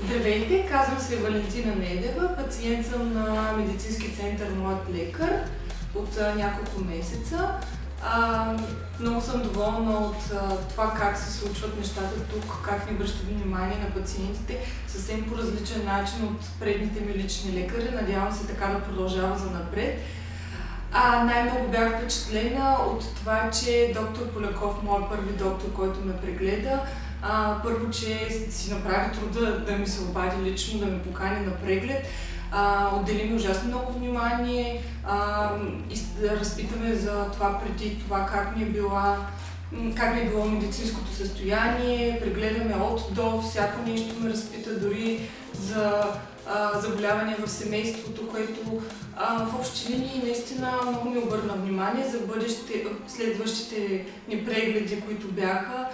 Здравейте, казвам се Валентина Недева, пациент съм на медицински център Млад лекар от няколко месеца. Много съм доволна от това как се случват нещата тук, как ни обръщат внимание на пациентите съвсем по различен начин от предните ми лични лекари. Надявам се така да продължава занапред. Най-много бях впечатлена от това, че доктор Поляков, моят първи доктор, който ме прегледа, първо, че си направи труда да ми се обади лично, да ме покани на преглед. Отдели ми ужасно много внимание, разпитаме за това преди това как ми е било медицинското състояние, прегледаме от до, всяко нещо ме разпита, дори за заболявания в семейството, което в общи линии наистина много ми обърна внимание за следващите ни прегледи, които бяха.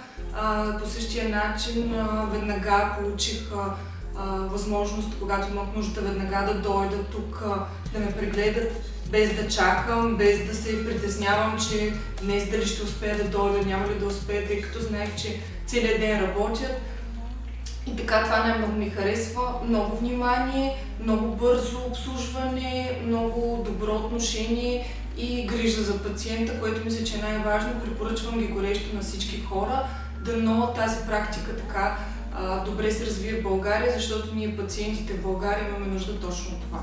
По същия начин веднага получих възможност, когато имах нужда, веднага да дойда тук, да ме прегледат, без да чакам, без да се притеснявам, че днес дали ще успея да дойда, няма ли да успея, тъй като знаех, че целият ден работят. И така това най-много ми харесва. Много внимание, много бързо обслужване, много добро отношение и грижа за пациента, което мисля, че е най-важно. Препоръчвам ги горещо на всички хора. Дано тази практика така добре се развие в България, защото ние пациентите в България имаме нужда точно от това.